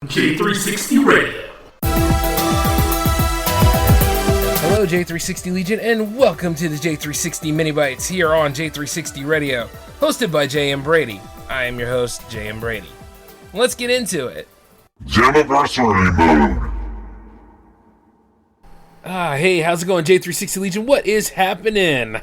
J360 Radio. Hello, J360 Legion, and welcome to the J360 Mini Bites here on J360 Radio, hosted by J.M. Brady. I am your host, J.M. Brady. Let's get into it. Jammaversary mode. Hey, how's it going, J360 Legion? What is happening?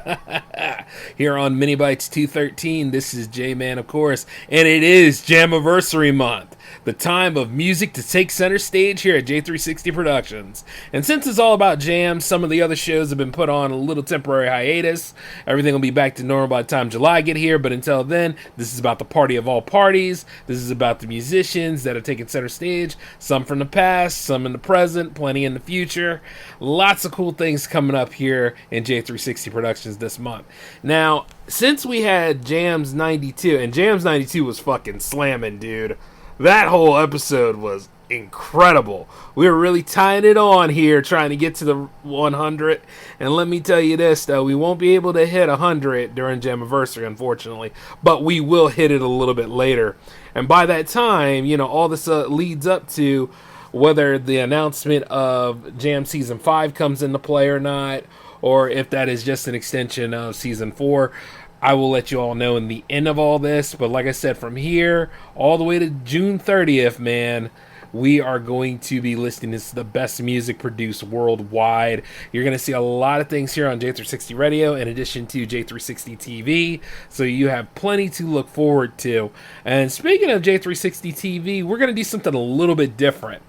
Here on Mini Bites 213, this is J-Man, of course, and it is Jammaversary month. The time of music to take center stage here at J360 Productions. And since it's all about jams, some of the other shows have been put on a little temporary hiatus. Everything will be back to normal by the time July get here, but until then, this is about the party of all parties. This is about the musicians that are taking center stage, some from the past, some in the present, plenty in the future. Lots of cool things coming up here in J360 Productions this month. Now, since we had Jams 92, and Jams 92 was fucking slamming, dude. That whole episode was incredible. We were really tying it on here, trying to get to the 100. And let me tell you this, though, we won't be able to hit 100 during Jammaversary, unfortunately. But we will hit it a little bit later. And by that time, you know, all this leads up to whether the announcement of Jam Season 5 comes into play or not, or if that is just an extension of Season 4. I will let you all know in the end of all this, but like I said, from here all the way to June 30th, man, we are going to be listening to the best music produced worldwide. You're going to see a lot of things here on J360 Radio in addition to J360 TV, so you have plenty to look forward to. And speaking of J360 TV, we're going to do something a little bit different.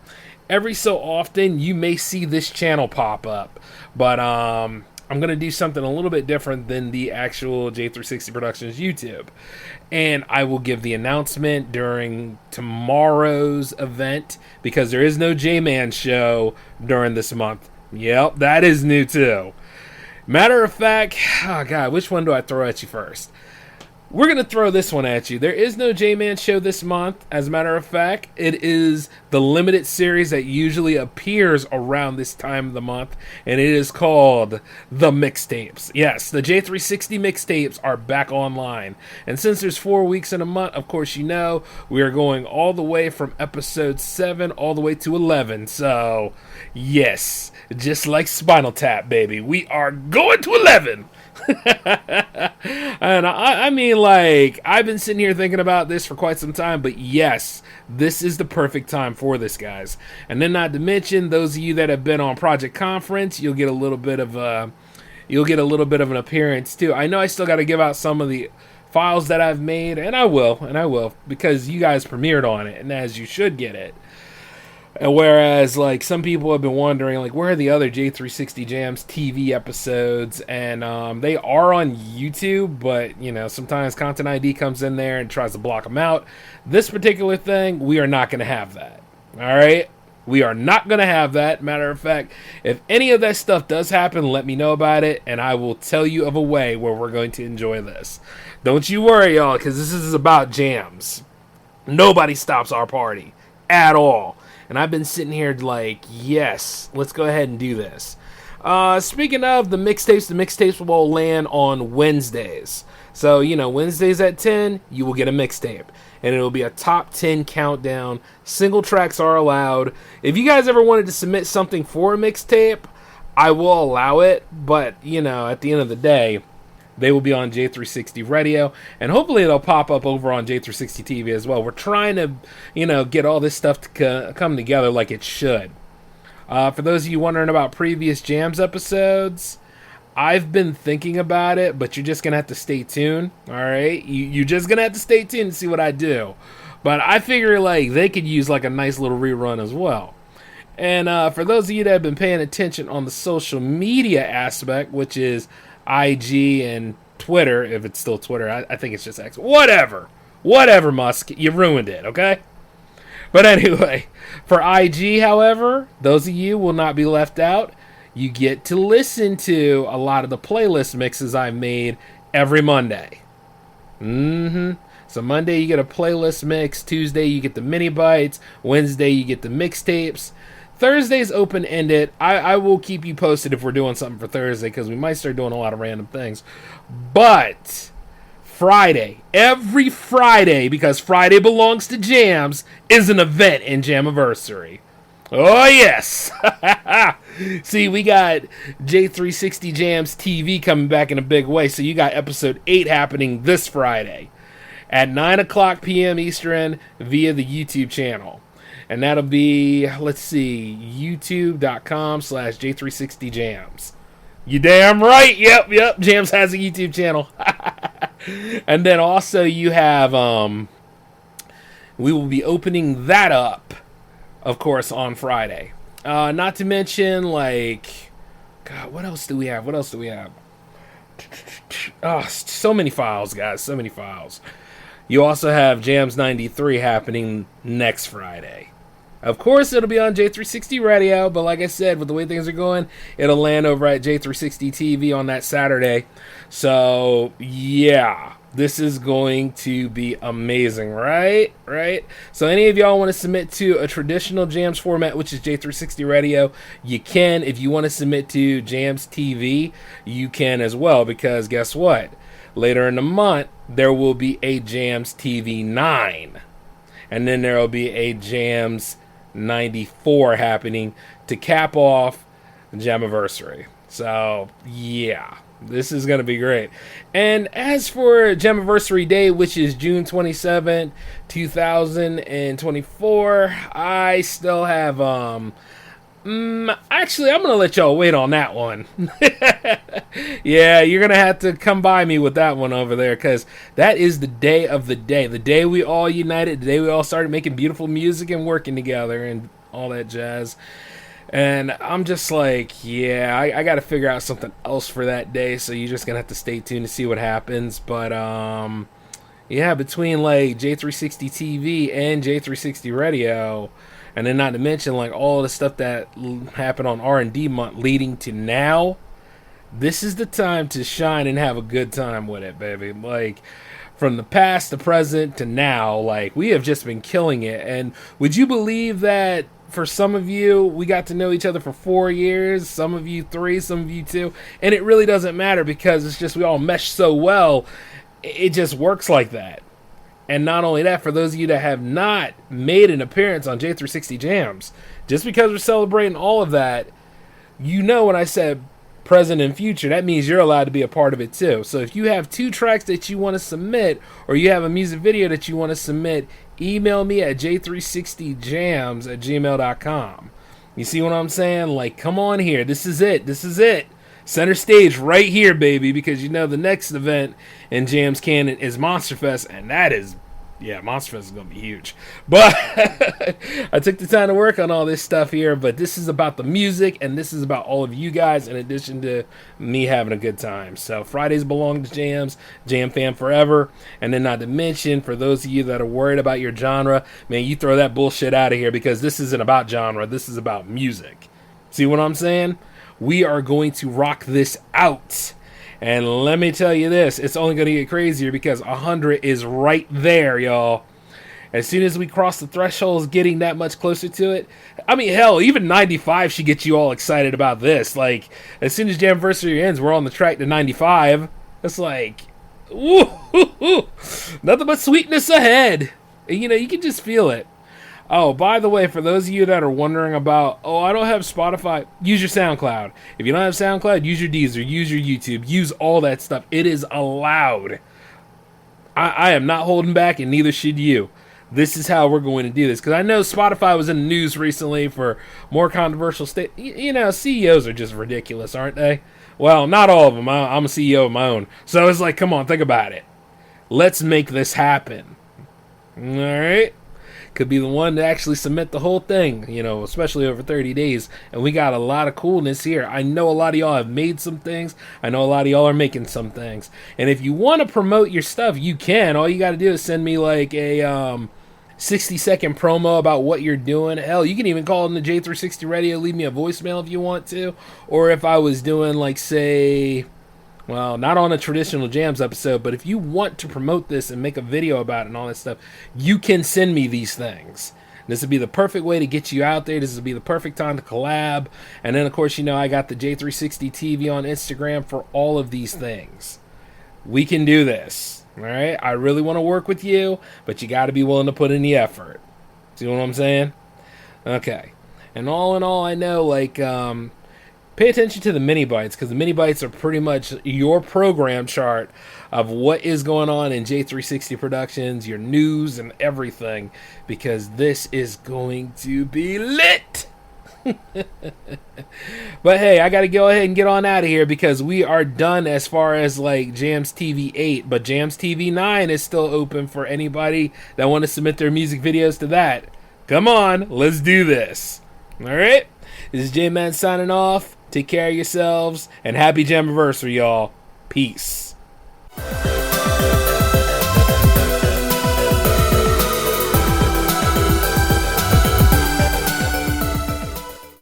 Every so often, you may see this channel pop up, but I'm going to do something a little bit different than the actual J360 Productions YouTube. And I will give the announcement during tomorrow's event, because there is no J-Man show during this month. Yep, that is new too. Matter of fact, oh God, which one do I throw at you first? We're going to throw this one at you. There is no J-Man show this month. As a matter of fact, it is the limited series that usually appears around this time of the month, and it is called The Mixtapes. Yes, the J360 Mixtapes are back online. And since there's 4 weeks in a month, of course you know, we are going all the way from episode 7 all the way to 11. So, yes, just like Spinal Tap, baby, we are going to 11. And I mean, like, I've been sitting here thinking about this for quite some time, but yes, this is the perfect time for this, guys. And then, not to mention, those of you that have been on Project Conference, you'll get a little bit of an appearance too. I know I still got to give out some of the files that I've made, and I will, because you guys premiered on it, and as you should get it. Whereas, like, some people have been wondering, like, where are the other J360 Jams TV episodes? And they are on YouTube, but, you know, sometimes Content ID comes in there and tries to block them out. This particular thing, we are not going to have that. All right? We are not going to have that. Matter of fact, if any of that stuff does happen, let me know about it, and I will tell you of a way where we're going to enjoy this. Don't you worry, y'all, because this is about jams. Nobody stops our party at all. And I've been sitting here like, yes, let's go ahead and do this. Speaking of the mixtapes will land on Wednesdays. So, you know, Wednesdays at 10, you will get a mixtape. And it'll be a top 10 countdown. Single tracks are allowed. If you guys ever wanted to submit something for a mixtape, I will allow it. But, you know, at the end of the day, they will be on J360 Radio, and hopefully they'll pop up over on J360 TV as well. We're trying to, you know, get all this stuff to come together like it should. For those of you wondering about previous Jams episodes, I've been thinking about it, but you're just going to have to stay tuned, all right? You're just going to have to stay tuned and see what I do. But I figure, like, they could use, like, a nice little rerun as well. And for those of you that have been paying attention on the social media aspect, which is IG and Twitter, if it's still Twitter, I think it's just X. Whatever, Musk, you ruined it, okay? But anyway, for IG, however, those of you will not be left out. You get to listen to a lot of the playlist mixes I've made every Monday. So Monday you get a playlist mix, Tuesday you get the mini bites, Wednesday you get the mixtapes. Thursday's open-ended. I will keep you posted if we're doing something for Thursday, because we might start doing a lot of random things. But Friday, every Friday, because Friday belongs to Jams, is an event in Jammaversary. Oh, yes. See, we got J360 Jams TV coming back in a big way. So you got episode 8 happening this Friday at 9 o'clock p.m. Eastern via the YouTube channel. And that'll be, let's see, youtube.com/J360Jams. You damn right. Yep. Jams has a YouTube channel. And then also you have, we will be opening that up, of course, on Friday. Not to mention, like, God, what else do we have? Oh, so many files, guys. So many files. You also have Jams 93 happening next Friday. Of course, it'll be on J360 Radio, but like I said, with the way things are going, it'll land over at J360 TV on that Saturday. So, yeah. This is going to be amazing, right? So any of y'all want to submit to a traditional Jams format, which is J360 Radio, you can. If you want to submit to Jams TV, you can as well, because guess what? Later in the month, there will be a Jams TV 9. And then there will be a Jams 94 happening to cap off Jammaversary. So, yeah. This is going to be great. And as for Jammaversary Day, which is June 27th, 2024, I still have, actually, I'm going to let y'all wait on that one. Yeah, you're going to have to come by me with that one over there, because that is the day of the day we all united, the day we all started making beautiful music and working together and all that jazz. And I'm just like, yeah, I got to figure out something else for that day. So you're just going to have to stay tuned to see what happens. But, yeah, between like J360 TV and J360 Radio, and then not to mention like all the stuff that happened on R&D month leading to now, this is the time to shine and have a good time with it, baby. Like, from the past to present to now, like, we have just been killing it. And would you believe that for some of you, we got to know each other for 4 years, some of you 3, some of you 2, and it really doesn't matter, because it's just we all mesh so well, it just works like that. And not only that, for those of you that have not made an appearance on J360 Jams, just because we're celebrating all of that, you know, when I said present and future, that means you're allowed to be a part of it too. So if you have 2 tracks that you want to submit, or you have a music video that you want to submit, email me at j360jams@gmail.com. You see what I'm saying? Like, come on here. This is it. Center stage right here, baby, because you know the next event in Jams Canon is Monsterfest, and that is, yeah, Monsterfest is going to be huge. But I took the time to work on all this stuff here, but this is about the music, and this is about all of you guys, in addition to me having a good time. So Fridays belong to Jams, Jam Fam forever. And then not to mention, for those of you that are worried about your genre, man, you throw that bullshit out of here, because this isn't about genre. This is about music. See what I'm saying? We are going to rock this out. And let me tell you this, it's only going to get crazier, because 100 is right there, y'all. As soon as we cross the threshold, getting that much closer to it. I mean, hell, even 95 should get you all excited about this. Like, as soon as Jammaversary ends, we're on the track to 95. It's like, woo, nothing but sweetness ahead. You know, you can just feel it. Oh, by the way, for those of you that are wondering about, oh, I don't have Spotify, use your SoundCloud. If you don't have SoundCloud, use your Deezer, use your YouTube, use all that stuff. It is allowed. I am not holding back, and neither should you. This is how we're going to do this. Because I know Spotify was in the news recently for more controversial You know, CEOs are just ridiculous, aren't they? Well, not all of them. I'm a CEO of my own. So it's like, come on, think about it. Let's make this happen. All right? Could be the one to actually submit the whole thing, you know, especially over 30 days. And we got a lot of coolness here. I know a lot of y'all have made some things. I know a lot of y'all are making some things. And if you want to promote your stuff, you can. All you got to do is send me like a 60-second promo about what you're doing. Hell, you can even call in the J360 Radio, leave me a voicemail if you want to. Or if I was doing, like, say, well, not on a traditional Jams episode, but if you want to promote this and make a video about it and all that stuff, you can send me these things. This would be the perfect way to get you out there. This would be the perfect time to collab. And then, of course, you know, I got the J360 TV on Instagram for all of these things. We can do this. All right, I really want to work with you, but you got to be willing to put in the effort. See what I'm saying? Okay. And all in all, I know, like, pay attention to the mini bites, because the mini bites are pretty much your program chart of what is going on in J360 Productions, your news and everything, because this is going to be lit. But hey, I gotta go ahead and get on out of here because we are done as far as like Jams TV 8, but Jams TV 9 is still open for anybody that want to submit their music videos to that. Come on, let's do this. Alright? This is J-Man signing off. Take care of yourselves and happy Jammaversary, y'all. Peace.